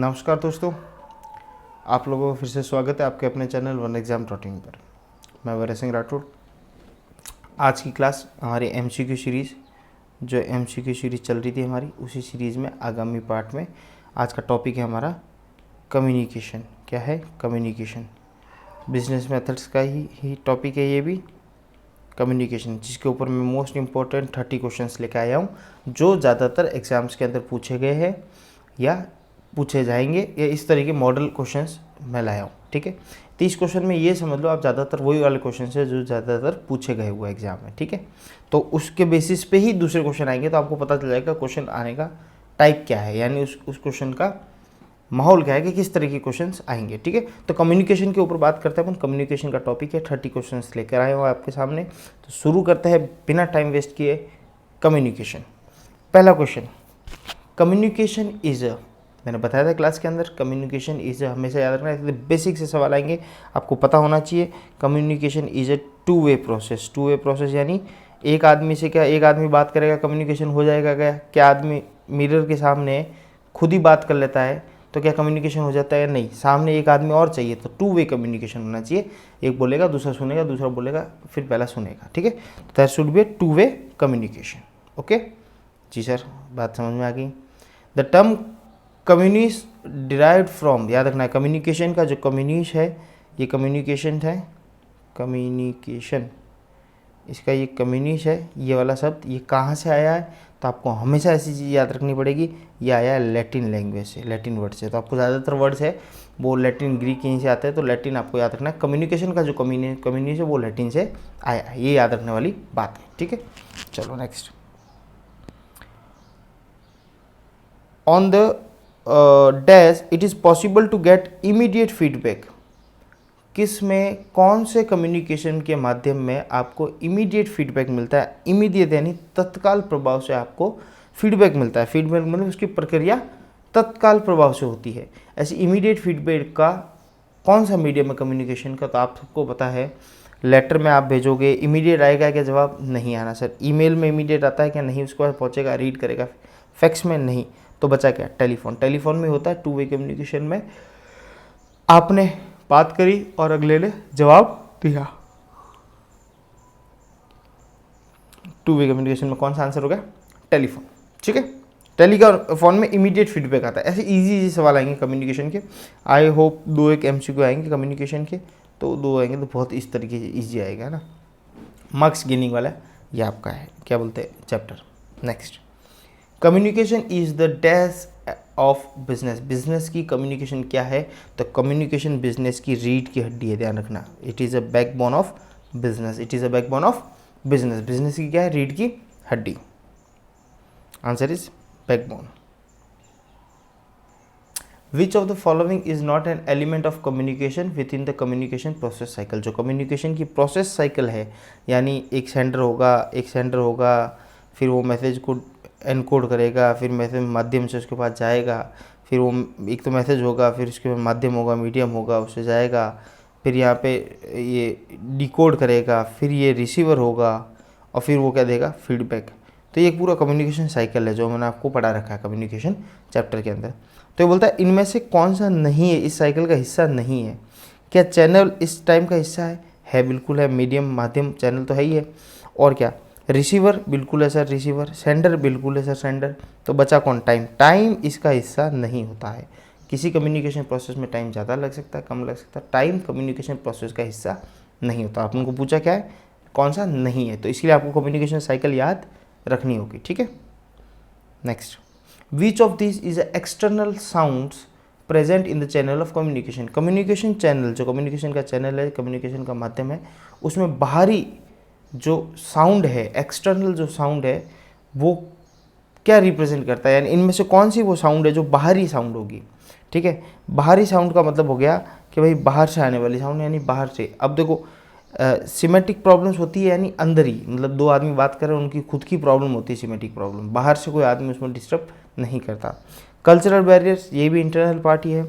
नमस्कार दोस्तों, आप लोगों को फिर से स्वागत है आपके अपने चैनल वन एग्ज़ाम डॉटिंग पर। मैं वीर सिंह राठौड़। आज की क्लास हमारी एमसीक्यू सीरीज़, जो एमसीक्यू सीरीज़ चल रही थी हमारी, उसी सीरीज़ में आगामी पार्ट में आज का टॉपिक है हमारा कम्युनिकेशन। क्या है? कम्युनिकेशन। बिजनेस मेथड्स का ही टॉपिक है ये भी, कम्युनिकेशन, जिसके ऊपर मैं मोस्ट इम्पॉर्टेंट 30 क्वेश्चंस लेकर आया हूँ, जो ज़्यादातर एग्ज़ाम्स के अंदर पूछे गए हैं या पूछे जाएंगे, या इस तरह के मॉडल क्वेश्चंस मैं लाया हूँ। ठीक है, 30 क्वेश्चन में ये समझ लो आप ज़्यादातर वही वाले क्वेश्चन है जो ज़्यादातर पूछे गए हुए एग्जाम में। ठीक है, तो उसके बेसिस पे ही दूसरे क्वेश्चन आएंगे, तो आपको पता चल जाएगा क्वेश्चन आने का टाइप क्या है, यानी उस क्वेश्चन का माहौल क्या है कि किस तरह के क्वेश्चंस आएंगे। ठीक है, तो कम्युनिकेशन के ऊपर बात करते हैं अपन। कम्युनिकेशन का टॉपिक है, 30 क्वेश्चंस लेकर आए हो आपके सामने। तो शुरू करते हैं बिना टाइम वेस्ट किए। कम्युनिकेशन, पहला क्वेश्चन, कम्युनिकेशन इज अ, मैंने बताया था क्लास के अंदर, कम्युनिकेशन इज अ, हमेशा याद रखना है, बेसिक से सवाल आएंगे, आपको पता होना चाहिए। Communication is a two way process. Two way process यानी एक आदमी से क्या, एक आदमी बात करेगा कम्युनिकेशन हो जाएगा क्या? क्या आदमी मिरर के सामने खुद ही बात कर लेता है तो क्या कम्युनिकेशन हो जाता है या नहीं? सामने एक आदमी और चाहिए, तो टू वे कम्युनिकेशन होना चाहिए। एक बोलेगा, दूसरा सुनेगा, दूसरा बोलेगा, फिर पहला सुनेगा। ठीक है, तो that should be two way communication. Okay जी सर, बात समझ में आ गई। The term communis derived from, याद रखना है कम्युनिकेशन का जो कम्युनिश है, ये कम्युनिकेशन है, कम्युनिकेशन, इसका ये कम्युनिश है, ये वाला शब्द ये कहाँ से आया है? तो आपको हमेशा ऐसी चीज़ याद रखनी पड़ेगी, ये आया है लैटिन लैंग्वेज से, लैटिन वर्ड से। तो आपको ज़्यादातर वर्ड्स है वो लैटिन ग्रीक यहीं से आते हैं, तो लैटिन आपको याद रखना है। कम्युनिकेशन का जो कम्युनिश है वो लैटिन से आया है, ये याद रखने वाली बात है। ठीक है, चलो next. On the dash it is possible to get immediate feedback. किस में, कौन से कम्युनिकेशन के माध्यम में आपको इमीडिएट फीडबैक मिलता है? इमीडिएट यानी तत्काल प्रभाव से आपको फीडबैक मिलता है। फीडबैक मतलब उसकी प्रक्रिया तत्काल प्रभाव से होती है। ऐसे इमीडिएट फीडबैक का कौन सा मीडियम है कम्युनिकेशन का? तो आप सबको पता है, लेटर में आप भेजोगे, इमीडिएट आएगा क्या? जवाब नहीं आना सर। ईमेल में इमीडिएट आता है क्या? नहीं, उसके बाद पहुँचेगा, रीड करेगा। फैक्स में नहीं, तो बचा क्या? टेलीफोन। टेलीफोन में होता है टू वे कम्युनिकेशन में, आपने बात करी और अगले ने जवाब दिया। टू वे कम्युनिकेशन में कौन सा आंसर हो गया? टेलीफोन। ठीक है, टेलीफोन में इमीडिएट फीडबैक आता है। ऐसे इजी सवाल आएंगे कम्युनिकेशन के। आई होप 2-1 एमसीक्यू आएंगे कम्युनिकेशन के, तो 2 आएंगे तो बहुत इस तरीके से ईजी आएगा ना। मार्क्स गेनिंग वाला ये आपका है, क्या बोलते हैं, chapter. Next, communication is the dash of business. Business की कम्युनिकेशन क्या है? तो कम्युनिकेशन बिजनेस की रीढ़ की हड्डी है, ध्यान रखना। It is a backbone of business. It is a backbone of business. Business की क्या है? रीढ़ की हड्डी। Answer is backbone. Which of the following is not an element of communication with in the communication process cycle. जो communication की process cycle है, यानी एक सेंडर होगा, फिर वो मैसेज को एनकोड करेगा, फिर मैसेज माध्यम से उसके पास जाएगा, फिर वो एक तो मैसेज होगा, फिर उसके माध्यम होगा, मीडियम होगा, उससे जाएगा, फिर यहाँ पे ये डिकोड करेगा, फिर ये रिसीवर होगा, और फिर वो क्या देगा? फीडबैक। तो ये एक पूरा कम्युनिकेशन साइकिल है जो मैंने आपको पढ़ा रखा है कम्युनिकेशन चैप्टर के अंदर। तो ये बोलता है इनमें से कौन सा नहीं है, इस साइकिल का हिस्सा नहीं है? क्या चैनल इस टाइम का हिस्सा है? बिल्कुल है। मीडियम, माध्यम, चैनल तो है ही है। और क्या? रिसीवर बिल्कुल है सर, रिसीवर। सेंडर बिल्कुल है सर, सेंडर। तो बचा कौन? टाइम। टाइम इसका हिस्सा नहीं होता है। किसी कम्युनिकेशन प्रोसेस में टाइम ज़्यादा लग सकता है, कम लग सकता है। टाइम कम्युनिकेशन प्रोसेस का हिस्सा नहीं होता। आपने को पूछा क्या है, कौन सा नहीं है, तो इसलिए आपको कम्युनिकेशन साइकिल याद रखनी होगी। ठीक है, next, which of this is external sounds present in the channel of communication. Communication channel, जो कम्युनिकेशन का चैनल है, कम्युनिकेशन का माध्यम है, उसमें बाहरी जो साउंड है, एक्सटर्नल जो साउंड है, वो क्या रिप्रेजेंट करता है? यानी इनमें से कौन सी वो साउंड है जो बाहरी साउंड होगी? ठीक है, बाहरी साउंड का मतलब हो गया कि भाई बाहर से आने वाली साउंड, यानी बाहर से। अब देखो, सिमेटिक प्रॉब्लम्स होती है, यानी अंदर ही, मतलब दो आदमी बात कर रहे हैं, उनकी खुद की प्रॉब्लम होती है सिमेटिक प्रॉब्लम, बाहर से कोई आदमी उसमें डिस्टर्ब नहीं करता। कल्चरल बैरियर्स, ये भी इंटरनल पार्टी है।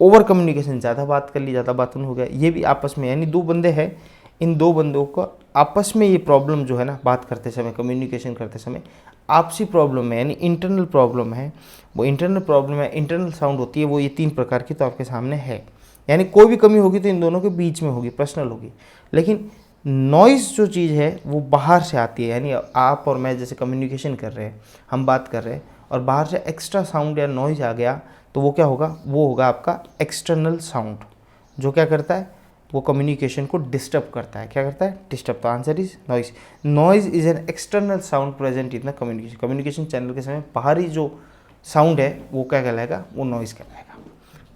ओवर कम्युनिकेशन, ज़्यादा बात कर ली, ज़्यादा बात हो गया, ये भी आपस में, यानी दो बंदे हैं, इन दो बंदों को आपस में ये प्रॉब्लम जो है ना, बात करते समय, कम्युनिकेशन करते समय आपसी प्रॉब्लम है यानी इंटरनल प्रॉब्लम है, वो इंटरनल प्रॉब्लम है, इंटरनल साउंड होती है वो ये 3 प्रकार की तो आपके सामने है। यानी कोई भी कमी होगी तो इन दोनों के बीच में होगी, पर्सनल होगी। लेकिन नॉइज़ जो चीज़ है वो बाहर से आती है, यानी आप और मैं जैसे कम्युनिकेशन कर रहे हैं, हम बात कर रहे हैं और बाहर से एक्स्ट्रा साउंड या नॉइज़ आ गया तो वो क्या होगा, वो होगा आपका एक्सटर्नल साउंड, जो क्या करता है, वो कम्युनिकेशन को डिस्टर्ब करता है। क्या करता है? डिस्टर्ब। तो answer is noise. Noise is an external sound present in the communication. Communication channel के समय बाहरी जो साउंड है वो क्या कहलाएगा, वो नॉइज कहलाएगा।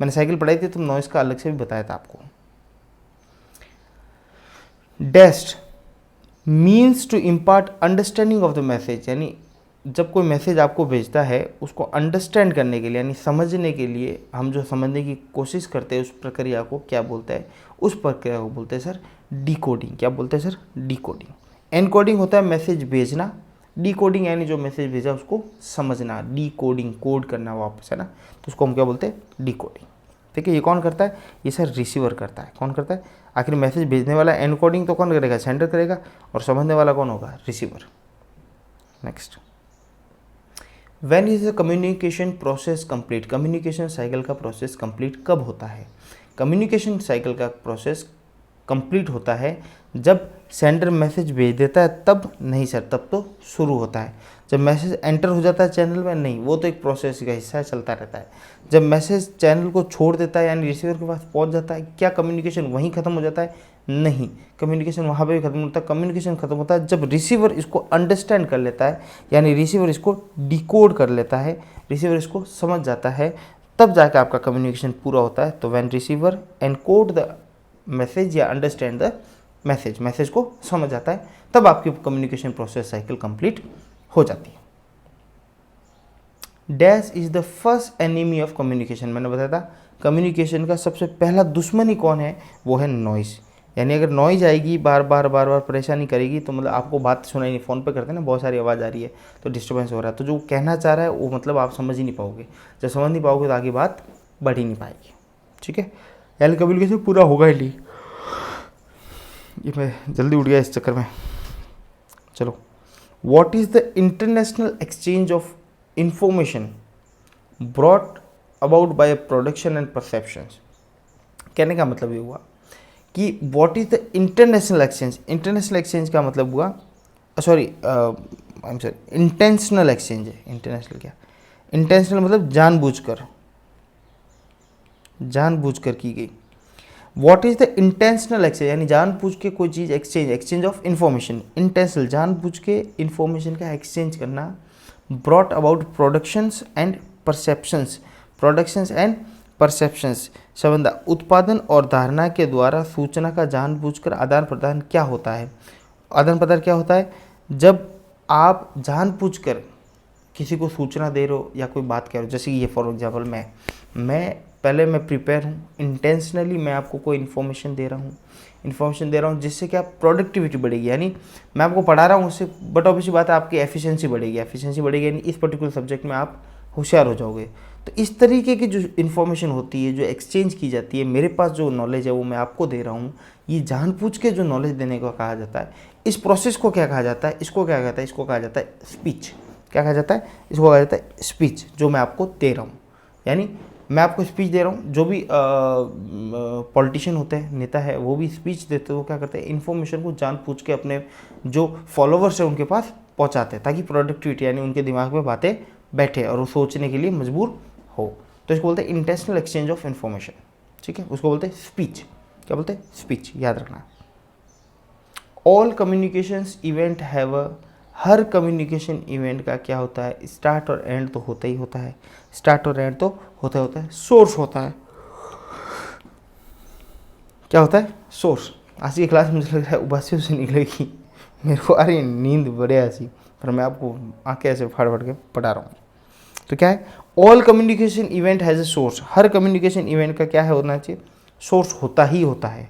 मैंने साइकिल पढ़ाई थी तो नॉइज का अलग से भी बताया था आपको। डेस्ट means to impart understanding of the message, यानी जब कोई मैसेज आपको भेजता है उसको अंडरस्टैंड करने के लिए यानी समझने के लिए हम जो समझने की कोशिश करते हैं उस प्रक्रिया को क्या बोलते हैं, उस प्रक्रिया को बोलते हैं सर डिकोडिंग। क्या बोलते हैं सर? डिकोडिंग। एनकोडिंग होता है मैसेज भेजना, डिकोडिंग यानी जो मैसेज भेजा उसको समझना, डिकोडिंग कोड करना वापस, है ना, तो उसको हम क्या बोलते हैं? डिकोडिंग। ठीक है, ये कौन करता है? ये सर रिसीवर करता है। कौन करता है? आखिर मैसेज भेजने वाला एनकोडिंग तो कौन करेगा? सेंडर करेगा, और समझने वाला कौन होगा? Receiver. Next, when is the communication process complete? Communication cycle का प्रोसेस कंप्लीट कब होता है? कम्युनिकेशन साइकिल का प्रोसेस कंप्लीट होता है जब सेंडर मैसेज भेज देता है तब नहीं सर, तब तो शुरू होता है। जब मैसेज एंटर हो जाता है चैनल में नहीं, वो तो एक प्रोसेस का हिस्सा है, चलता रहता है। जब मैसेज चैनल को छोड़ देता है यानी रिसीवर के पास पहुंच जाता है, क्या कम्युनिकेशन वहीं खत्म हो जाता है? नहीं, कम्युनिकेशन वहाँ पे भी खत्म होता है। कम्युनिकेशन खत्म होता है जब रिसीवर इसको अंडरस्टैंड कर लेता है, यानी रिसीवर इसको डिकोड कर लेता है, रिसीवर इसको समझ जाता है, तब जाकर आपका कम्युनिकेशन पूरा होता है। तो when receiver encode the message या अंडरस्टैंड द मैसेज, मैसेज को समझ जाता है, तब आपकी कम्युनिकेशन प्रोसेस साइकिल कंप्लीट हो जाती है। Dash is the first enemy of communication. मैंने बताया था कम्युनिकेशन का सबसे पहला दुश्मनी कौन है? वो है नॉइज़। यानी अगर नॉइज़ आएगी, बार बार परेशानी करेगी, तो मतलब आपको बात सुनाई नहीं, फ़ोन पे करते हैं ना, बहुत सारी आवाज़ आ रही है तो डिस्टर्बेंस हो रहा है, तो जो कहना चाह रहा है वो मतलब आप समझ ही नहीं पाओगे। जब समझ नहीं पाओगे तो आगे बात बढ़ ही नहीं पाएगी। ठीक है, यानी कम्युनिकेशन पूरा होगा ही नहीं। ये मैं जल्दी उठ गया इस चक्कर में। चलो, what is the international exchange of information brought about by production and perceptions? कहने का मतलब ये हुआ कि what is the international exchange. International exchange का मतलब हुआ, sorry I am sorry, intentional exchange है। इंटरनेशनल क्या? इंटेंशनल मतलब जानबूझकर की गई। What is the intentional exchange, यानी जानबूझ के कोई चीज़ एक्सचेंज ऑफ इंफॉर्मेशन। इंटेंशनल जानबूझ के इंफॉर्मेशन का एक्सचेंज करना। Brought about productions and perceptions संबंध उत्पादन और धारणा के द्वारा सूचना का जानबूझकर आदान प्रदान क्या होता है? आदान प्रदान क्या होता है? जब आप जानबूझकर किसी को सूचना दे रहे हो या कोई बात कह रहे हो, जैसे ये फॉर एग्जाम्पल मैं प्रिपेयर हूँ, इंटेंशनली मैं आपको कोई इन्फॉर्मेशन दे रहा हूँ जिससे क्या प्रोडक्टिविटी बढ़ेगी, यानी मैं आपको पढ़ा रहा हूँ उससे, बट ऑब्वियसली बात है आपकी एफिशिएंसी बढ़ेगी यानी इस पर्टिकुलर सब्जेक्ट में आप होशियार हो जाओगे। तो इस तरीके की जो इन्फॉर्मेशन होती है, जो एक्सचेंज की जाती है, मेरे पास जो नॉलेज है वो मैं आपको दे रहा हूँ, ये जानबूझ के जो नॉलेज देने को कहा जाता है, इस प्रोसेस को क्या कहा जाता है? इसको कहा जाता है स्पीच। क्या कहा जाता है? इसको कहा जाता है स्पीच, जो मैं आपको दे रहा हूँ। यानी मैं आपको स्पीच दे रहा हूँ, जो भी पॉलिटिशियन होते हैं, नेता है, वो भी स्पीच देते हैं, वो क्या करते हैं? इन्फॉर्मेशन को जानबूझ के अपने जो फॉलोवर्स हैं उनके पास पहुँचाते हैं, ताकि प्रोडक्टिविटी यानी उनके दिमाग में बातें बैठे और वो सोचने के लिए मजबूर हो। तो इसको बोलते हैं इंटेंशनल एक्सचेंज ऑफ इन्फॉर्मेशन। ठीक है, उसको बोलते हैं स्पीच। क्या बोलते हैं? स्पीच, याद रखना। All communications event have a, her communication event का क्या होता है? स्टार्ट और एंड तो होता ही होता है। स्टार्ट और एंड तो होता है, सोर्स होता है। क्या होता है? सोर्स। आज की क्लास मुझे लग रहा है उबासियों से निकलेगी, मेरे को आ रही नींद बड़े ऐसी, पर मैं आपको आंखें ऐसे फाड़ के पढ़ा रहा हूँ। तो क्या है? All communication event has a source. Her communication event का क्या है होना चाहिए? सोर्स होता ही होता है।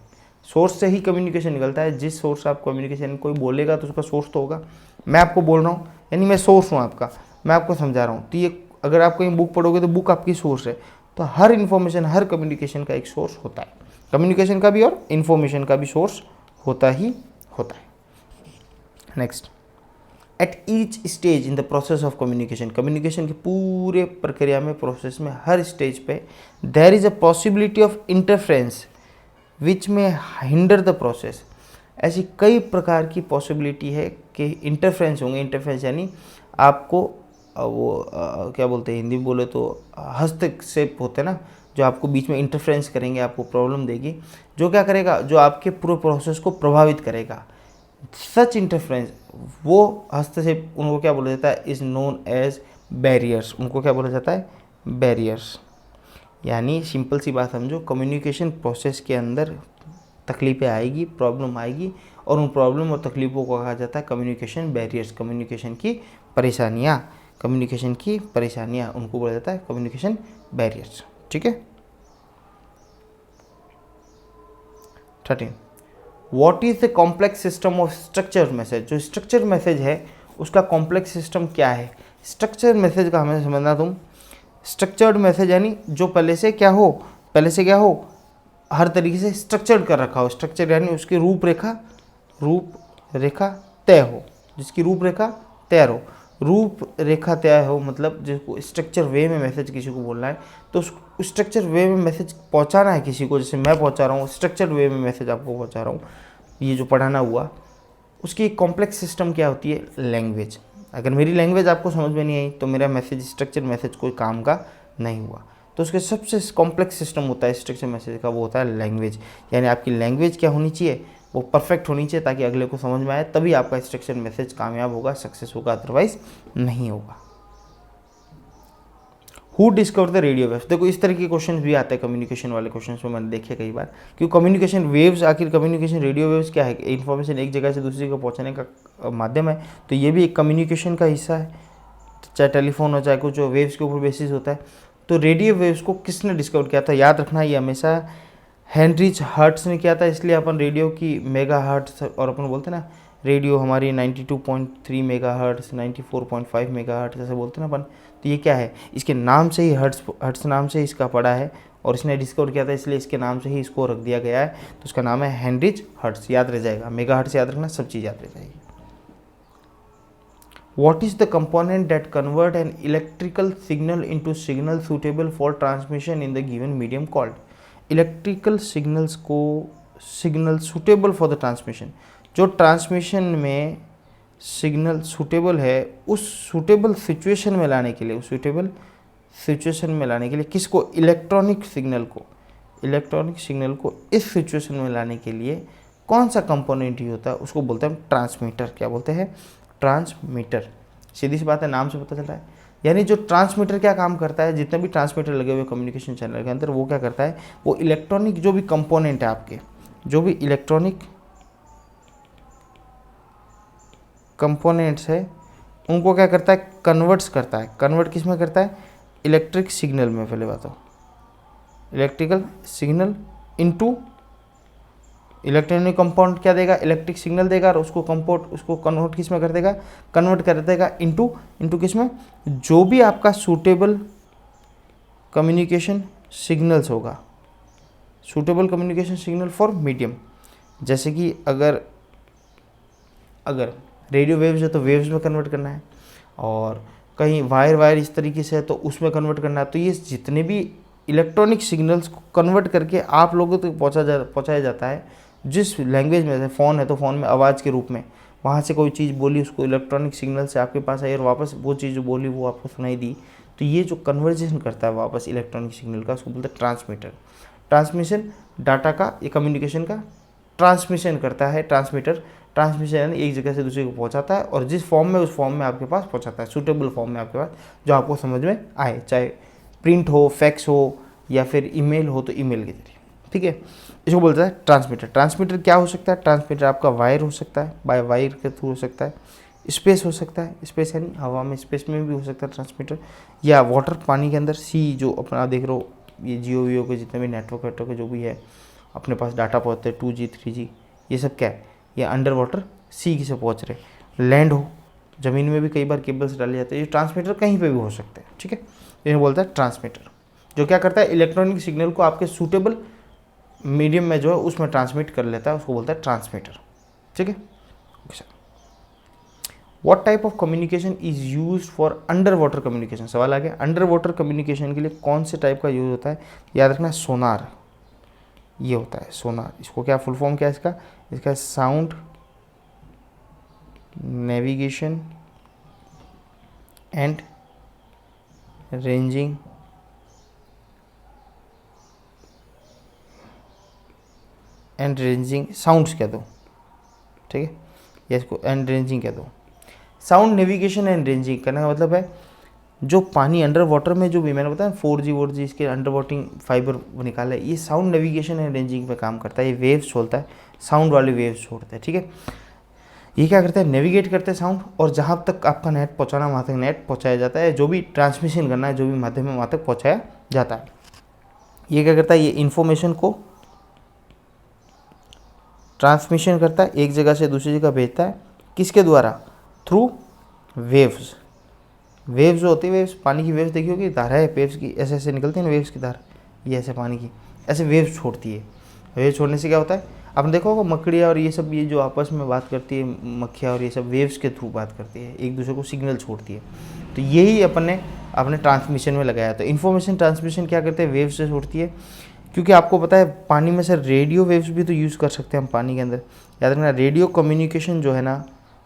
सोर्स से ही कम्युनिकेशन निकलता है। जिस सोर्स आप कम्युनिकेशन कोई बोलेगा तो उसका सोर्स तो होगा। मैं आपको बोल रहा हूँ यानी मैं सोर्स हूँ आपका, मैं आपको समझा रहा हूँ, तो ये अगर आप कहीं बुक पढ़ोगे तो बुक आपकी सोर्स है। तो हर इन्फॉर्मेशन, हर कम्युनिकेशन का एक सोर्स होता है। कम्युनिकेशन का भी और इन्फॉर्मेशन का भी सोर्स होता ही होता है। Next, at each stage in the process of communication, communication की पूरे प्रक्रिया में, प्रोसेस में, हर स्टेज पे there is a possibility of interference which may hinder the process. ऐसी कई प्रकार की पॉसिबिलिटी है कि इंटरफ्रेंस होंगे। इंटरफ्रेंस यानी आपको क्या बोलते हैं हिंदी में बोले तो हस्तक्षेप होते हैं ना, जो आपको बीच में इंटरफ्रेंस करेंगे, आपको प्रॉब्लम देगी, जो क्या करेगा, जो आपके पूरे प्रोसेस को प्रभावित करेगा। सच इंटरफ्रेंस, वो हस्तक्षेप, उनको क्या बोला जाता है, इज़ नोन एज बैरियर्स। उनको क्या बोला जाता है, बैरियर्स। यानी सिंपल सी बात समझो, कम्युनिकेशन प्रोसेस के अंदर तकलीफ़ें आएगी, प्रॉब्लम आएगी, और उन प्रॉब्लम और तकलीफ़ों को कहा जाता है कम्युनिकेशन बैरियर्स, कम्युनिकेशन की परेशानियाँ, कम्युनिकेशन की परेशानियाँ, उनको बोला जाता है कम्युनिकेशन बैरियर्स। ठीक है। 13 what is the complex system of structure message. जो स्ट्रक्चर मैसेज है उसका कॉम्प्लेक्स सिस्टम क्या है। स्ट्रक्चर मैसेज का हमें समझना, तुम स्ट्रक्चर्ड मैसेज यानी जो पहले से क्या हो, हर तरीके से स्ट्रक्चर्ड कर रखा हो। स्ट्रक्चर यानी उसकी रूपरेखा तय हो, जिसकी रूपरेखा तैयार हो। रूपरेखा तैयार हो मतलब जिसको स्ट्रक्चर वे में मैसेज किसी को बोलना है, तो उस स्ट्रक्चर वे में मैसेज पहुंचाना है किसी को। जैसे मैं पहुंचा रहा हूँ, स्ट्रक्चर वे में मैसेज आपको पहुंचा रहा हूँ, ये जो पढ़ाना हुआ, उसकी कॉम्प्लेक्स सिस्टम क्या होती है, लैंग्वेज। अगर मेरी लैंग्वेज आपको समझ में नहीं आई तो मेरा मैसेज, स्ट्रक्चर मैसेज कोई काम का नहीं हुआ। तो उसके सबसे कॉम्प्लेक्स सिस्टम होता है स्ट्रक्चर मैसेज का, वो होता है लैंग्वेज। यानी आपकी लैंग्वेज क्या होनी चाहिए, वो परफेक्ट होनी चाहिए, ताकि अगले को समझ में आए, तभी आपका स्ट्रक्चर मैसेज कामयाब होगा, सक्सेस होगा, अदरवाइज नहीं होगा। Who discover the radio waves. देखो इस तरह के क्वेश्चन भी आते हैं कम्युनिकेशन वाले क्वेश्चन में, मैंने देखे कई बार। क्योंकि कम्युनिकेशन वेव्स, आखिर कम्युनिकेशन रेडियो वेव्स क्या है, इन्फॉर्मेशन एक जगह से दूसरी जगह पहुंचाने का माध्यम है, तो ये भी एक कम्युनिकेशन का हिस्सा है, चाहे टेलीफोन हो चाहे कुछ, जो वेव्स के ऊपर बेसिस होता है। तो रेडियो वेव्स को किसने डिस्कवर किया था, याद रखना ये हमेशा हेनरिच हर्ट्स ने किया था। इसलिए अपन रेडियो की मेगा हर्ट्स, और अपन बोलते हैं ना रेडियो हमारी 92.3 मेगा हर्ट्स, 94.5 मेगा हर्ट्स ऐसे बोलते हैं ना अपन। तो ये क्या है, इसके नाम से ही हर्ट्स नाम से इसका पड़ा है, और इसने डिस्कवर किया था, इसलिए इसके नाम से ही इसको रख दिया गया है। तो उसका नाम है हेनरिच हर्ट्स, याद रह जाएगा। मेगा हर्ट्स याद रखना, सब चीज़ याद रह जाएगी। What is the component that convert an electrical signal into signal suitable for transmission in the given medium called? Electrical signals को signal suitable for the transmission, जो ट्रांसमिशन में सिग्नल सूटेबल है, उस सूटेबल सिचुएशन में लाने के लिए, उस सूटेबल सिचुएशन में लाने के लिए किसको, इलेक्ट्रॉनिक सिग्नल को इस सिचुएशन में लाने के लिए कौन सा कंपोनेंट ही होता है, उसको बोलते हैं ट्रांसमीटर। क्या बोलते हैं, ट्रांसमीटर। सीधी सी बात है, नाम से पता चल रहा है। यानी जो ट्रांसमीटर क्या काम करता है, जितने भी ट्रांसमीटर लगे हुए कम्युनिकेशन चैनल के अंदर, वो क्या करता है, वो इलेक्ट्रॉनिक जो भी कंपोनेंट है आपके, जो भी इलेक्ट्रॉनिक कंपोनेंट्स है, उनको क्या करता है, कन्वर्ट्स करता है। कन्वर्ट किस में करता है, इलेक्ट्रिक सिग्नल में। पहले बात हो, electrical signal into electronic compound क्या देगा, इलेक्ट्रिक सिग्नल देगा, और उसको कन्वर्ट किस में कर देगा, कन्वर्ट कर देगा इनटू किस में, जो भी आपका सूटेबल कम्युनिकेशन सिग्नल्स होगा, suitable communication signal for medium. जैसे कि अगर रेडियो वेव्स है तो वेव्स में कन्वर्ट करना है, और कहीं वायर इस तरीके से है तो उसमें कन्वर्ट करना है। तो ये जितने भी इलेक्ट्रॉनिक सिग्नल्स को कन्वर्ट करके आप लोगों तक पहुँचाया जाता है, जिस लैंग्वेज में, फ़ोन है तो फ़ोन में आवाज़ के रूप में, वहाँ से कोई चीज़ बोली, उसको इलेक्ट्रॉनिक सिग्नल से आपके पास आई, और वापस वो चीज़ जो बोली वो आपको सुनाई दी। तो ये जो कन्वर्जेशन करता है वापस इलेक्ट्रॉनिक सिग्नल का, उसको बोलते हैं ट्रांसमीटर। ट्रांसमिशन डाटा का, ये कम्युनिकेशन का ट्रांसमिशन करता है ट्रांसमीटर। ट्रांसमिशन यानी एक जगह से दूसरे को पहुंचाता है, और जिस फॉर्म में, उस फॉर्म में आपके पास पहुंचाता है, सूटेबल फॉर्म में आपके पास, जो आपको समझ में आए, चाहे प्रिंट हो, फैक्स हो, या फिर ईमेल हो तो ईमेल के जरिए। ठीक है, इसको बोलता है ट्रांसमीटर। ट्रांसमीटर क्या हो सकता है, ट्रांसमीटर आपका वायर हो सकता है, बाय वायर के थ्रू हो सकता है, स्पेस हो सकता है, स्पेस यानी हवा में, स्पेस में भी हो सकता है ट्रांसमीटर, या वाटर, पानी के अंदर, सी जो अपना देख रहे हो, ये जियो के जितने भी नेटवर्क जो भी है अपने पास डाटा पहुँचते हैं, 2G 3G, ये सब क्या है, ये अंडर वाटर सी से पहुँच रहे। लैंड हो, ज़मीन में भी कई बार केबल्स डाले जाते हैं, ये ट्रांसमीटर कहीं पे भी हो सकते हैं। ठीक है, इन्हें बोलता है ट्रांसमीटर, जो क्या करता है, इलेक्ट्रॉनिक सिग्नल को आपके सूटेबल मीडियम में जो है उसमें ट्रांसमिट कर लेता है, उसको बोलता है ट्रांसमीटर। ठीक है, what type of communication is use for under water communication. सवाल आ गया, अंडर वाटर कम्युनिकेशन के लिए कौन से टाइप का यूज होता है? याद रखना सोनार, ये होता है सोनार। इसको क्या फुल फॉर्म क्या है इसका? इसका sound navigation and ranging sounds कह दो, ठीक है, या इसको एंड रेंजिंग कह दो। साउंड नेविगेशन एंड रेंजिंग करने का मतलब है जो पानी अंडर वाटर में, जो भी मैंने बताया 4G 4G इसके अंडर वाटरिंग फाइबर निकाला है, ये साउंड नेविगेशन एंड रेंजिंग पे काम करता है। ये वेव्स छोड़ता है, साउंड वाले वेव्स छोड़ता है, ठीक है। ये क्या करता है? नेविगेट करते हैं साउंड, और जहाँ तक आपका नेट पहुँचाना वहाँ तक नेट पहुँचाया जाता है, जो भी ट्रांसमिशन करना है, जो भी माध्यम है वहाँ तक पहुँचाया जाता है। ये क्या करता है? ये इन्फॉर्मेशन को ट्रांसमिशन करता है, एक जगह से दूसरी जगह भेजता है। किसके द्वारा? Through waves. वेव्स जो होती है, वेव्स पानी की वेव्स देखी होगी, धारा है वेव्स की, ऐसे ऐसे निकलती है ना वेव्स की धारा, ये ऐसे पानी की ऐसे वेव्स छोड़ती है। वेव्स छोड़ने से क्या होता है? आपने देखा होगा मकड़ियाँ और ये सब, ये जो आपस में बात करती है, मक्खियाँ और ये सब वेव्स के थ्रू बात करती है, एक दूसरे को सिग्नल छोड़ती है। तो यही अपने ट्रांसमिशन में लगाया। तो इन्फॉर्मेशन ट्रांसमिशन क्या करते हैं? वेव्स से छोड़ती है। क्योंकि आपको पता है पानी में से रेडियो वेव्स भी तो यूज़ कर सकते हैं हम पानी के अंदर। याद रखना, रेडियो कम्युनिकेशन जो है ना,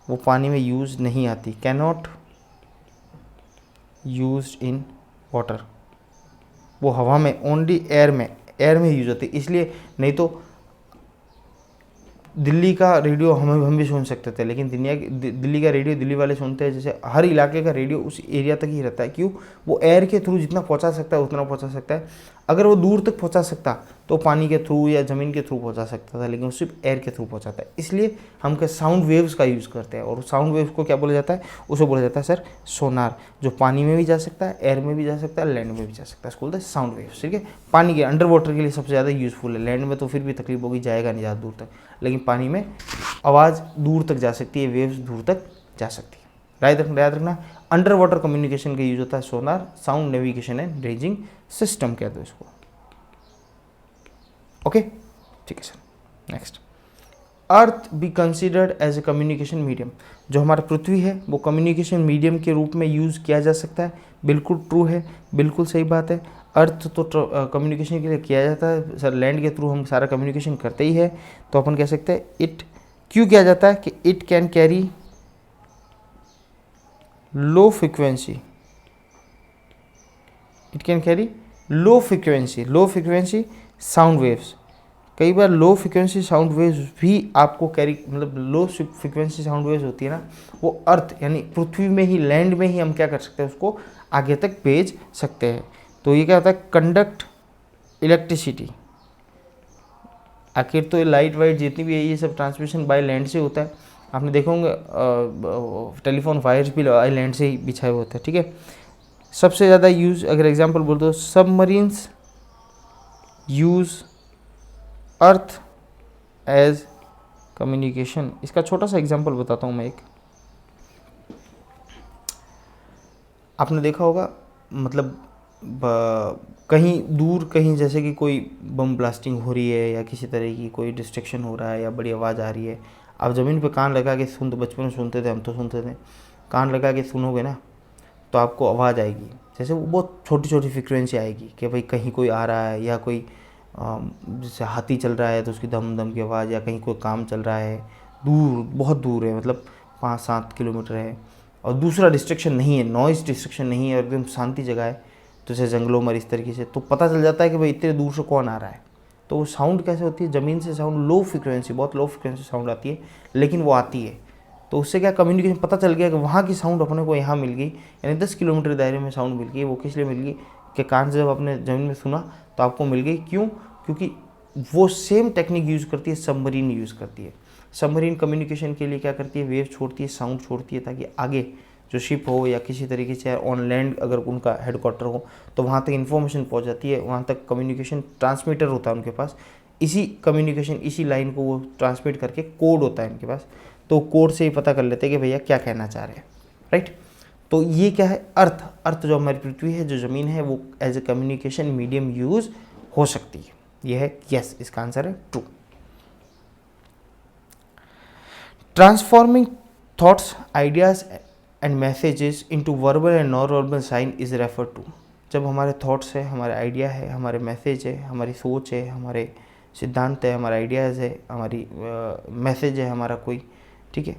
वो पानी में यूज़ नहीं आती, can not use in water. वो हवा में, ओनली एयर में यूज होती है। इसलिए नहीं तो दिल्ली का रेडियो हम भी सुन सकते थे, लेकिन दिल्ली का रेडियो दिल्ली वाले सुनते हैं। जैसे हर इलाके का रेडियो उस एरिया तक ही रहता है। क्यों? वो एयर के थ्रू जितना पहुंचा सकता है उतना पहुंचा सकता है। अगर वो दूर तक पहुंचा सकता तो पानी के थ्रू या ज़मीन के थ्रू पहुंचा सकता था, लेकिन वो सिर्फ एयर के थ्रू पहुंचाता है। इसलिए हम साउंड वेव्स का यूज़ करते हैं। और साउंड वेव्स को क्या बोला जाता है? उसे बोला जाता है सर सोनार, जो पानी में भी जा सकता है, एयर में भी जा सकता है, लैंड में भी जा सकता है। इसको बोलते हैं साउंड वेव्स, ठीक है। पानी के अंडर वाटर के लिए सबसे ज़्यादा यूज़फुल है। लैंड में तो फिर भी तकलीफ होगी, जाएगा नहीं ज़्यादा दूर तक, लेकिन पानी में आवाज़ दूर तक जा सकती है, वेव्स दूर तक जा सकती है। याद रखना, अंडर वाटर कम्युनिकेशन का यूज होता है sonar, sound navigation and ranging system कह दो इसको। ओके, ठीक है sir. Next, earth be considered as a communication medium. जो हमारा पृथ्वी है वो कम्युनिकेशन मीडियम के रूप में यूज़ किया जा सकता है। बिल्कुल ट्रू है, बिल्कुल सही बात है। अर्थ तो कम्युनिकेशन के लिए किया जाता है सर, लैंड के थ्रू हम सारा कम्युनिकेशन करते ही है। तो अपन कह सकते हैं इट क्यों किया जाता है कि it can carry low frequency, it can carry low frequency sound waves. कई बार लो फ्रिक्वेंसी साउंड वेव्स भी आपको कैरी, मतलब लो फ्रिक्वेंसी साउंड वेव्स होती है ना, वो अर्थ यानी पृथ्वी में ही, लैंड में ही हम क्या कर सकते हैं, उसको आगे तक भेज सकते हैं। तो ये क्या होता है? Conduct electricity. आखिर तो लाइट वाइट जितनी भी है ये सब ट्रांसमिशन बाय लैंड से होता है। आपने देखा होंगे टेलीफोन वायर्स भी लैंड से ही बिछाए हुए होते हैं, ठीक है। सबसे ज़्यादा यूज़ अगर एग्जांपल बोल दो, submarines use earth as communication. इसका छोटा सा एग्जांपल बताता हूँ मैं एक। आपने देखा होगा, मतलब कहीं दूर, कहीं जैसे कि कोई बम ब्लास्टिंग हो रही है या किसी तरह की कोई डिस्ट्रक्शन हो रहा है या बड़ी आवाज़ आ रही है, आप ज़मीन पे कान लगा के सुनते, बचपन में सुनते थे, हम तो सुनते थे, कान लगा के सुनोगे ना तो आपको आवाज़ आएगी। जैसे वो बहुत छोटी छोटी फ्रिक्वेंसी आएगी कि भाई कहीं कोई आ रहा है, या कोई जैसे हाथी चल रहा है तो उसकी दम दम की आवाज़, या कहीं कोई काम चल रहा है, दूर, बहुत दूर है, मतलब 5-7 किलोमीटर है, और दूसरा डिस्ट्रक्शन नहीं है, नॉइज़ डिस्ट्रक्शन नहीं है, और एकदम शांति जगह है, तो जैसे जंगलों में इस तरीके से, तो पता चल जाता है कि भाई इतने दूर से कौन आ रहा है। तो वो साउंड कैसे होती है? ज़मीन से साउंड लो फ्रिक्वेंसी, बहुत लो फ्रिक्वेंसी साउंड आती है, लेकिन वो आती है। तो उससे क्या कम्युनिकेशन पता चल गया कि वहाँ की साउंड अपने को यहाँ मिल गई, यानी 10 किलोमीटर दायरे में साउंड मिल गई। वो किस लिए मिल गई कि कान से जब आपने ज़मीन में सुना तो आपको मिल गई। क्यों? क्योंकि वो सेम टेक्निक यूज़ करती है, सबमरीन यूज़ करती है। सबमरीन कम्युनिकेशन के लिए क्या करती है? वेव छोड़ती है, साउंड छोड़ती है, ताकि आगे जो शिप हो या किसी तरीके से ऑन लैंड अगर उनका हेडक्वार्टर हो तो वहाँ तक इन्फॉर्मेशन पहुँच जाती है, वहाँ तक कम्युनिकेशन ट्रांसमीटर होता है उनके पास। इसी कम्युनिकेशन, इसी लाइन को वो ट्रांसमिट करके कोड होता है इनके पास, तो कोड से ही पता कर लेते हैं कि भैया क्या कहना चाह रहे हैं, राइट। तो ये क्या है? अर्थ जो हमारी पृथ्वी है, जो ज़मीन है, वो as a communication medium use हो सकती है। ये है यस, इसका आंसर है true. Transforming thoughts, ideas and messages into verbal and non verbal sign is refer to. जब हमारे थॉट्स है, हमारे आइडिया है, हमारे मैसेज है, हमारी सोच है, हमारे सिद्धांत है, हमारे आइडियाज़ है, हमारी मैसेज है हमारा कोई, ठीक है,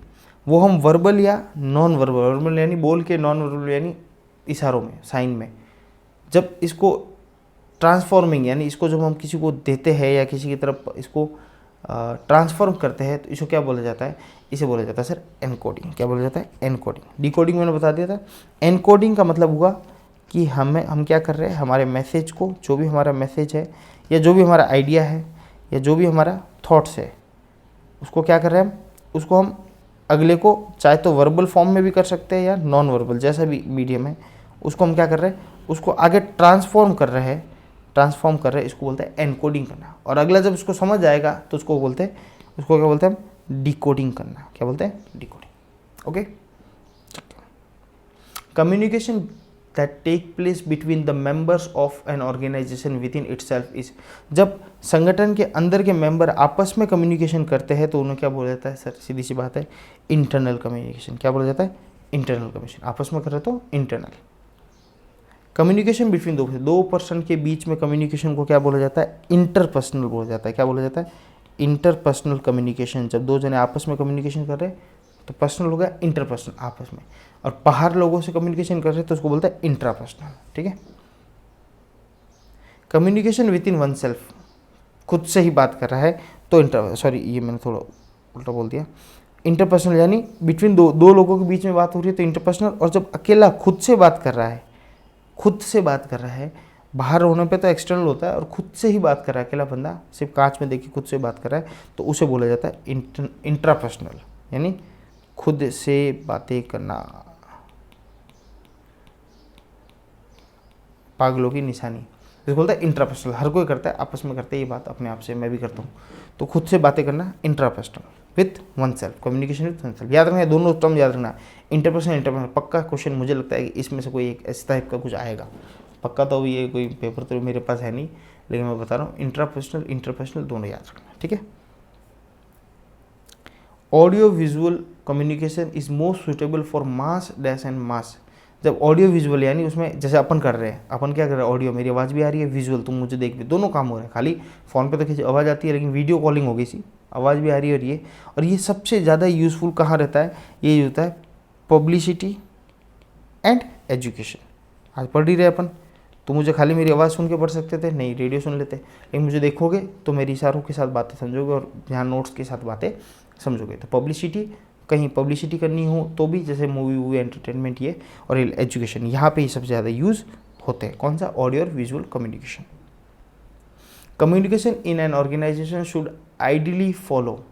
वो हम वर्बल या नॉन वर्बल, वर्बल यानी बोल के, नॉन वर्बल यानी इशारों में, साइन में, जब इसको ट्रांसफॉर्मिंग यानी इसको जब हम किसी को देते हैं या किसी की तरफ इसको ट्रांसफॉर्म करते हैं तो इसको क्या बोला जाता है? इसे बोला जाता है सर एनकोडिंग। क्या बोला जाता है? एनकोडिंग। डिकोडिंग मैंने बता दिया था। एनकोडिंग का मतलब हुआ कि हम क्या कर रहे हैं, हमारे मैसेज को, जो भी हमारा मैसेज है या जो भी हमारा आइडिया है या जो भी हमारा थॉट्स है, उसको क्या कर रहे हैं हम, उसको हम अगले को चाहे तो वर्बल फॉर्म में भी कर सकते हैं या नॉन वर्बल, जैसा भी मीडियम है, उसको हम क्या कर रहे हैं, उसको आगे ट्रांसफॉर्म कर रहे हैं, इसको बोलते हैं एनकोडिंग करना। और अगला जब उसको समझ आएगा तो उसको क्या बोलते हैं हम, डिकोडिंग करना। क्या बोलते हैं? Decoding. Okay. Communication that take place between the members of an organisation within itself is, जब संगठन के अंदर के मेंबर आपस में कम्युनिकेशन करते हैं तो उन्हें क्या बोला जाता है? सर सीधी सी बात है, इंटरनल कम्युनिकेशन। क्या बोला जाता है? Internal communication. आपस में कर रहे तो इंटरनल। कम्युनिकेशन बिटवीन दो पर्सन के बीच में कम्युनिकेशन को क्या बोला जाता है? इंटरपर्सनल बोला जाता है। क्या बोला जाता है? Interpersonal communication. जब दो जने आपस में कम्युनिकेशन कर रहे हैं तो पर्सनल हो गया, इंटरपर्सनल आपस में, और बाहर लोगों से कम्युनिकेशन कर रहे हैं तो उसको बोलता है इंट्रापर्सनल। ठीक है। Communication with in one self, खुद से ही बात कर रहा है तो ये मैंने थोड़ा उल्टा बोल दिया। इंटरपर्सनल यानी बिटवीन दो लोगों के बीच में बात हो रही है तो इंटरपर्सनल, और जब अकेला खुद से बात कर रहा है, बाहर होने पे तो एक्सटर्नल होता है, और खुद से ही बात कर रहा है, अकेला बंदा सिर्फ कांच में देखिए खुद से बात कर रहा है तो उसे बोला जाता है इंट्रापर्सनल, यानी खुद से बातें करना। पागलों की निशानी, इसको बोलता है इंट्रापर्सनल। हर कोई करता है, आपस में करते हैं ये बात, अपने आप से, मैं भी करता हूँ। तो खुद से बातें करना intrapersonal with one self, communication with one self. याद रखना, दोनों टर्म याद रखना, इंटरपर्सनल इंटरपर्सनल। पक्का क्वेश्चन मुझे लगता है कि इसमें से कोई एक इस टाइप का कुछ आएगा, पक्का। तो ये कोई पेपर तो मेरे पास है नहीं, लेकिन मैं बता रहा हूँ इंट्रापर्सनल इंटरपर्सनल दोनों याद रखना। ठीक है। Audio visual communication is most suitable for mass dash and mass. जब ऑडियो विजुअल यानी उसमें जैसे अपन कर रहे हैं, अपन क्या कर रहे हैं, ऑडियो मेरी आवाज़ भी आ रही है, विजुअल तुम मुझे देख भी, दोनों काम हो रहा है। खाली फ़ोन पे तो किसी आवाज़ आती है, लेकिन वीडियो कॉलिंग हो गई सी, आवाज़ भी आ रही है। और ये सबसे ज़्यादा यूज़फुल कहाँ रहता है? ये होता है पब्लिसिटी एंड एजुकेशन। आज पढ़ ही रहे अपन, तो मुझे खाली मेरी आवाज़ सुन के पढ़ सकते थे, नहीं रेडियो सुन लेते, लेकिन मुझे देखोगे तो मेरी इशारों के साथ बातें समझोगे और यहाँ नोट्स के साथ बातें समझोगे। तो पब्लिसिटी, कहीं पब्लिसिटी करनी हो तो भी, जैसे मूवी एंटरटेनमेंट ये, और एजुकेशन, यहाँ पे ही सबसे ज़्यादा यूज़ होते हैं। कौन सा? ऑडियो और visual communication. Communication in an organisation should ideally follow.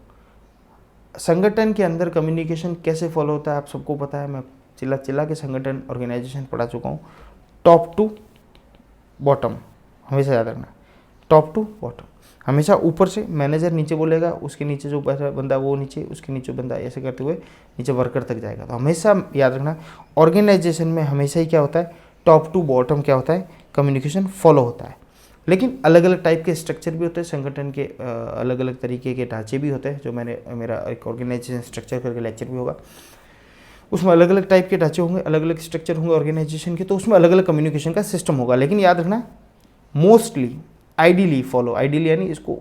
संगठन के अंदर कम्युनिकेशन कैसे फॉलो होता है आप सबको पता है, मैं चिल्ला के संगठन ऑर्गेनाइजेशन पढ़ा चुका हूँ। टॉप टू बॉटम, हमेशा याद रखना, टॉप टू बॉटम। हमेशा ऊपर से मैनेजर नीचे बोलेगा, उसके नीचे जो बंदा वो नीचे, उसके नीचे बंदा, ऐसे करते हुए नीचे वर्कर तक जाएगा। तो हमेशा याद रखना, ऑर्गेनाइजेशन में हमेशा ही क्या होता है, टॉप टू बॉटम क्या होता है, कम्युनिकेशन फॉलो होता है। लेकिन अलग अलग टाइप के स्ट्रक्चर भी होते हैं संगठन के, अलग अलग तरीके के ढांचे भी होते हैं, जो मेरा एक ऑर्गेनाइजेशन स्ट्रक्चर करके लेक्चर भी होगा, उसमें अलग अलग टाइप के ढांचे होंगे, अलग अलग स्ट्रक्चर होंगे ऑर्गेनाइजेशन के, तो उसमें अलग अलग कम्युनिकेशन का सिस्टम होगा। लेकिन याद रखना, मोस्टली आइडियली फॉलो, आइडियली यानी इसको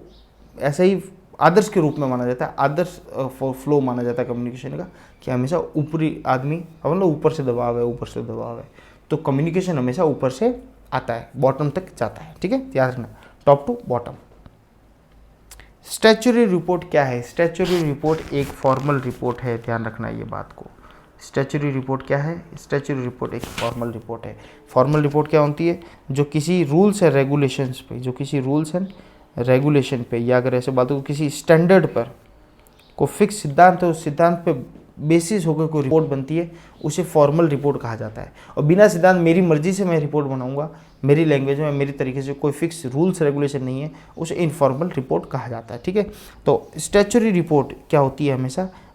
ऐसे ही आदर्श के रूप में माना जाता है, आदर्श फ्लो माना जाता है कम्युनिकेशन का, कि हमेशा ऊपरी आदमी, अपन लोग ऊपर से दबाव है, तो कम्युनिकेशन हमेशा ऊपर से आता है, बॉटम तक जाता है। ठीक है, याद रखना, top to bottom. Statutory report क्या है? स्टैच्यूटरी रिपोर्ट एक फॉर्मल रिपोर्ट है, ध्यान रखना ये बात को। स्टैच्यूटरी रिपोर्ट क्या है? स्टैच्यूटरी रिपोर्ट एक फॉर्मल रिपोर्ट है। फॉर्मल रिपोर्ट क्या होती है? जो किसी रूल्स एंड रेगुलेशन पे, या अगर ऐसे बात हो किसी स्टैंडर्ड पर को फिक्स सिद्धांत है, उस सिद्धांत पे बेसिस होकर कोई रिपोर्ट बनती है, उसे फॉर्मल रिपोर्ट कहा जाता है। और बिना सिद्धांत, मेरी मर्जी से मैं रिपोर्ट बनाऊंगा, मेरी लैंग्वेज में, मेरी तरीके से, कोई फिक्स रूल्स रेगुलेशन नहीं है, उसे इनफॉर्मल रिपोर्ट कहा जाता है। ठीक है। तो स्टैच्यूटरी रिपोर्ट क्या होती है?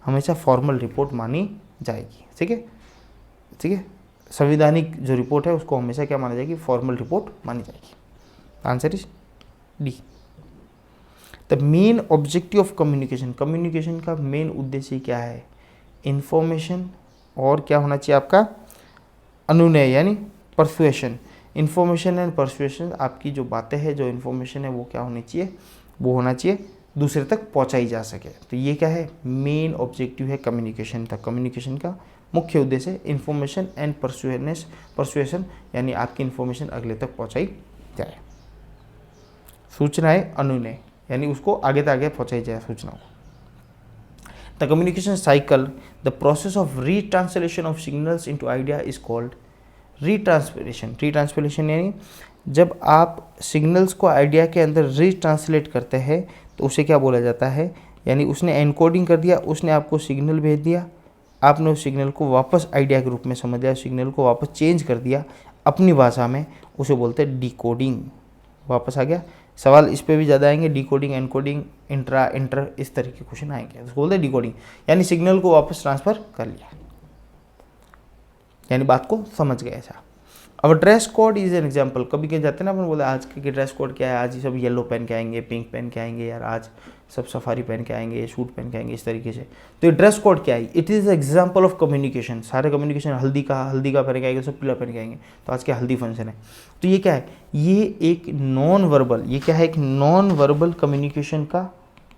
हमेशा फॉर्मल रिपोर्ट मानी जाएगी। ठीक है। संवैधानिक जो रिपोर्ट है उसको हमेशा क्या माना जाएगी? फॉर्मल रिपोर्ट मानी जाएगी। Answer is D. The main objective of communication, communication का मेन उद्देश्य क्या है? इन्फॉर्मेशन और क्या होना चाहिए आपका, अनुनय यानी परसुएशन। इन्फॉर्मेशन एंड परसुएशन, आपकी जो बातें हैं, जो इन्फॉर्मेशन है वो क्या होनी चाहिए, वो होना चाहिए दूसरे तक पहुंचाई जा सके। तो ये क्या है, मेन ऑब्जेक्टिव है कम्युनिकेशन का। कम्युनिकेशन का मुख्य उद्देश्य है इन्फॉर्मेशन एंड परसुएशन, यानी आपकी इन्फॉर्मेशन अगले तक पहुंचाई जाए। सूचना है अनुनय, यानी उसको आगे तक आगे पहुंचाई जाए सूचना को। The communication cycle, the process of retranslation of signals into idea is called retranslation. Retranslation यानी जब आप सिग्नल्स को आइडिया के अंदर रीट्रांसलेट करते हैं तो उसे क्या बोला जाता है, यानी उसने एनकोडिंग कर दिया, उसने आपको सिग्नल भेज दिया, आपने उस सिग्नल को वापस आइडिया के रूप में समझ लिया, सिग्नल को वापस चेंज कर दिया अपनी भाषा में, उसे बोलते हैं डिकोडिंग। वापस आ गया सवाल, इस पे भी ज़्यादा आएंगे, डिकोडिंग, एनकोडिंग, इंटर, इस तरह के क्वेश्चन आएंगे। उसको बोलते हैं डिकोडिंग, यानी सिग्नल को वापस ट्रांसफ़र कर लिया, यानी बात को समझ गए ऐसा। अब dress code is an example. कभी कहीं जाते हैं ना अपन बोले आज के ड्रेस कोड क्या है, आज ये सब येलो पहन के आएंगे, पिंक पहन के आएंगे, यार आज सब सफारी पहन के आएंगे, सूट पहन के आएंगे, इस तरीके से। तो ये ड्रेस कोड क्या है, it is example of communication. सारे कम्युनिकेशन, हल्दी का पहन के आएंगे, सब पीला पहन के आएंगे, तो आज क्या हल्दी फंक्शन है। तो ये क्या है, ये एक नॉन वर्बल, ये क्या है, एक नॉन वर्बल कम्युनिकेशन का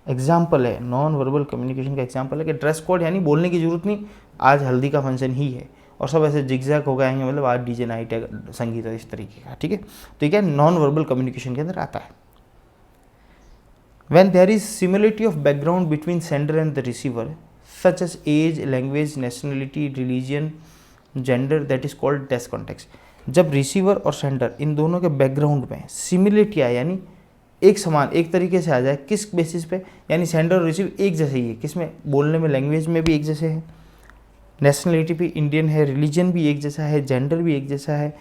एग्जाम्पल है। नॉन वर्बल कम्युनिकेशन का एग्जाम्पल है कि ड्रेस कोड यानी बोलने की जरूरत नहीं, आज हल्दी का फंक्शन ही है, और सब ऐसे जिगजैग हो गए, मतलब आज डीजे नाइट है, संगीत है, इस तरीके का। ठीक है, तो ये क्या नॉन वर्बल कम्युनिकेशन के अंदर आता है। When there is similarity of background between sender and the receiver such as age, language, nationality, religion, gender, that is called this context. जब रिसीवर और सेंडर इन दोनों के बैकग्राउंड में सिमिलरिटी आए, यानी एक समान, एक तरीके से आ जाए, किस बेसिस पे, यानी सेंडर और रिसीव एक जैसे ही है, किस में, बोलने में, लैंग्वेज में भी एक जैसे है, नेशनलिटी भी इंडियन है, रिलीजन भी एक जैसा है, जेंडर भी एक जैसा है,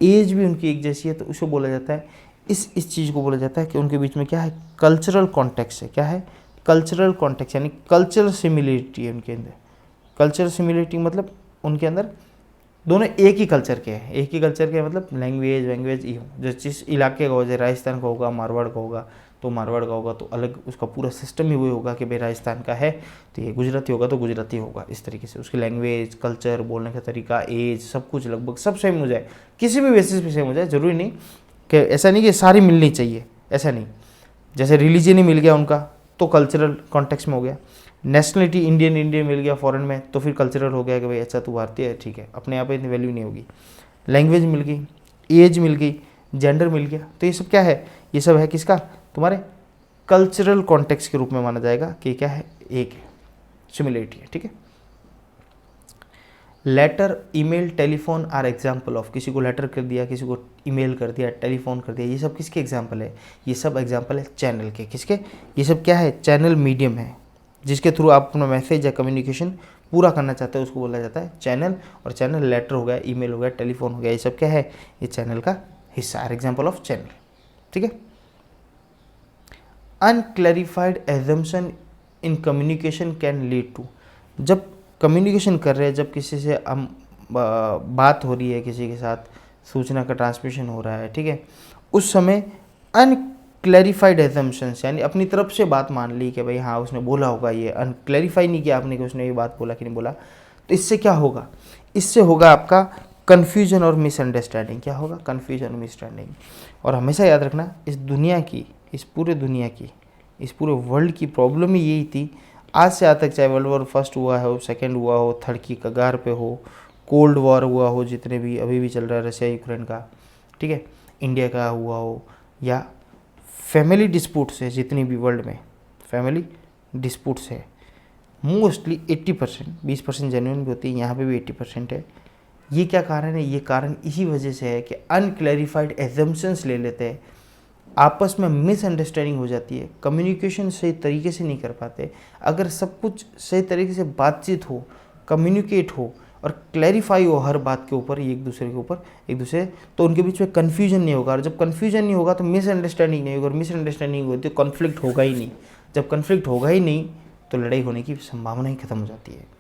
एज भी उनकी एक जैसी है, तो उसे बोला जाता है, इस चीज़ को बोला जाता है कि उनके बीच में क्या है, कल्चरल कॉन्टेक्स्ट है। क्या है, कल्चरल कॉन्टेक्स्ट, यानी कल्चरल सिमिलरिटी है उनके अंदर। कल्चरल सिमिलरिटी मतलब उनके अंदर दोनों एक ही कल्चर के हैं, एक ही कल्चर के, मतलब लैंग्वेज जो जिस इलाके का हो, जैसे राजस्थान का होगा, मारवाड़ का होगा, तो मारवाड़ का होगा तो अलग उसका पूरा सिस्टम ही वही होगा कि भाई राजस्थान का है तो ये गुजराती होगा तो गुजराती होगा, इस तरीके से उसकी लैंग्वेज, कल्चर, बोलने का तरीका, एज, सब कुछ लगभग सब सेम हो जाए, किसी भी बेसिस पे सेम हो जाए। जरूरी नहीं कि ऐसा नहीं कि सारी मिलनी चाहिए, ऐसा नहीं। जैसे रिलीजन ही मिल गया उनका तो कल्चरल कॉन्टेक्स्ट में हो गया, नेशनलिटी इंडियन मिल गया फॉरेन में तो फिर कल्चरल हो गया कि भाई अच्छा तू भारतीय है, ठीक है, अपने यहाँ पे इतनी वैल्यू नहीं होगी। लैंग्वेज मिल गई, एज मिल गई, जेंडर मिल गया, तो ये सब क्या है, ये सब है किसका, तुम्हारे कल्चरल कॉन्टेक्स्ट के रूप में माना जाएगा कि क्या है, एक है, सिमिलरिटी है। ठीक है, letter, email, telephone are example of. किसी को लेटर कर दिया, किसी को ईमेल कर दिया, टेलीफोन कर दिया, ये सब किसके एग्जाम्पल है, ये सब एग्जाम्पल है चैनल के। किसके, ये सब क्या है, चैनल मीडियम है जिसके थ्रू आप अपना मैसेज या कम्युनिकेशन पूरा करना चाहते हो, उसको बोला जाता है चैनल। और चैनल लेटर हो गया, ईमेल हो गया, टेलीफोन हो गया, ये सब क्या है, ये चैनल का हिस्सा है, एग्जाम्पल ऑफ चैनल। ठीक है, unclarified assumption in communication can lead to. जब कम्युनिकेशन कर रहे हैं, जब किसी से हम बात हो रही है, किसी के साथ सूचना का ट्रांसमिशन हो रहा है, ठीक है, उस समय अनक्लैरिफाइड एजम्पशंस, यानी अपनी तरफ से बात मान ली कि भाई हाँ उसने बोला होगा, ये अनक्लैरिफाई नहीं किया आपने कि उसने ये बात बोला कि नहीं बोला, तो इससे क्या होगा, इससे होगा आपका कन्फ्यूजन और मिसअंडरस्टैंडिंग। क्या होगा, कन्फ्यूजन और मिसअंडरस्टैंडिंग। और हमेशा याद रखना, इस दुनिया की, इस पूरे दुनिया की, इस पूरे वर्ल्ड की प्रॉब्लम ही यही थी आज से आज तक, चाहे वर्ल्ड वॉर फर्स्ट हुआ हो, सेकंड हुआ हो, थर्ड की कगार पे हो, कोल्ड वॉर हुआ हो, जितने भी अभी भी चल रहा है, रशिया यूक्रेन का, ठीक है, इंडिया का हुआ हो, या फैमिली डिस्प्यूट्स है, जितनी भी वर्ल्ड में फैमिली डिस्प्यूट्स है, मोस्टली 80%, 20% जेन्युइन भी होती है, यहाँ पे भी 80% है। ये क्या कारण है, ये कारण इसी वजह से है कि अनक्लैरिफाइड एजम्पशंस ले लेते हैं, आपस में मिसअंडरस्टैंडिंग हो जाती है, कम्युनिकेशन सही तरीके से नहीं कर पाते। अगर सब कुछ सही तरीके से बातचीत हो, कम्युनिकेट हो और क्लैरिफाई हो हर बात के ऊपर, एक दूसरे के ऊपर, एक दूसरे, तो उनके बीच में कन्फ्यूजन नहीं होगा। और जब कन्फ्यूजन नहीं होगा तो मिसअंडरस्टैंडिंग नहीं होगी, और मिसअंडरस्टैंडिंग होती तो कॉन्फ्लिक्ट होगा ही नहीं। जब कॉन्फ्लिक्ट होगा ही नहीं तो लड़ाई होने की संभावना ही खत्म हो जाती है।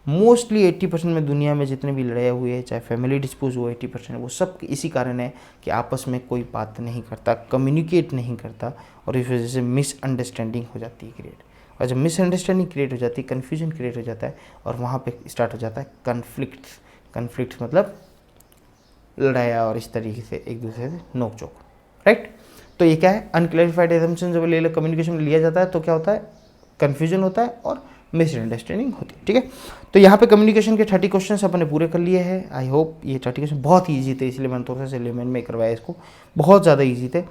मोस्टली 80% में दुनिया में जितने भी लड़ाई हुए हैं, चाहे फैमिली डिस्प्यूट हुआ 80%, वो सब इसी कारण है कि आपस में कोई बात नहीं करता, कम्युनिकेट नहीं करता, और इस वजह से मिसअंडरस्टैंडिंग हो जाती है क्रिएट। और जब मिसअंडरस्टैंडिंग क्रिएट हो जाती है, कन्फ्यूजन क्रिएट हो जाता है, और वहाँ पे स्टार्ट हो जाता है कन्फ्लिक्ट्स मतलब लड़ाया और इस तरीके से एक दूसरे से नोक झोंक, राइट। तो ये क्या है, अनक्लैरिफाइड एजम्पशन जब ले कम्युनिकेशन में लिया जाता है तो क्या होता है, कन्फ्यूजन होता है और मिसअंडरस्टैंडिंग होती है, ठीक है। तो यहाँ पे कम्युनिकेशन के 30 क्वेश्चन अपने पूरे कर लिए हैं। आई होप ये 30 क्वेश्चन बहुत ईजी थे, इसलिए मैंने थोड़ा सा लेमन में करवाया इसको, बहुत ज़्यादा ईजी थे।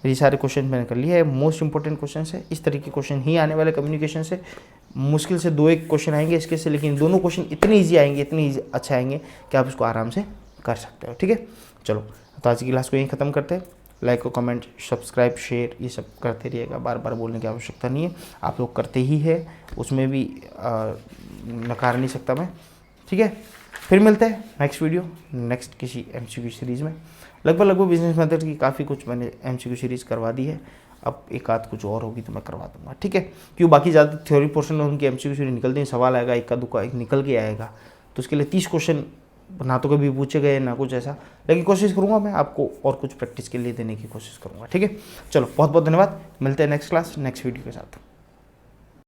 ये सारे क्वेश्चन मैंने कर लिए हैं, मोस्ट इंपॉर्टेंट क्वेश्चन है। इस तरीके के क्वेश्चन ही आने वाले कम्युनिकेशन से, मुश्किल से 2-1 क्वेश्चन आएंगे इसके से, लेकिन दोनों क्वेश्चन इतने ईजी आएंगे, इतने ईजी अच्छा आएंगे कि आप इसको आराम से कर सकते हो, ठीक है। चलो तो आज की क्लास को यहीं ख़त्म करते हैं। लाइक और कमेंट, सब्सक्राइब, शेयर ये सब करते रहिएगा, बार बार बोलने की आवश्यकता नहीं है, आप लोग करते ही है, उसमें भी नकार नहीं सकता मैं, ठीक है। फिर मिलते हैं नेक्स्ट वीडियो, नेक्स्ट किसी MCQ सीरीज़ में। लगभग बिजनेस मेथड की काफ़ी कुछ मैंने MCQ सीरीज़ करवा दी है, अब एक आध कुछ और होगी तो मैं करवा दूंगा, ठीक है। क्यों बाकी ज़्यादा थ्योरी पोर्शन में उनकी MCQ सीरीज निकलती है, सवाल आएगा इक्का दुक्का एक निकल के आएगा, तो उसके लिए 30 क्वेश्चन ना तो कभी पूछे गए ना कुछ ऐसा, लेकिन कोशिश करूंगा मैं आपको और कुछ प्रैक्टिस के लिए देने की कोशिश करूंगा, ठीक है। चलो बहुत बहुत धन्यवाद, मिलते हैं नेक्स्ट क्लास नेक्स्ट वीडियो के साथ।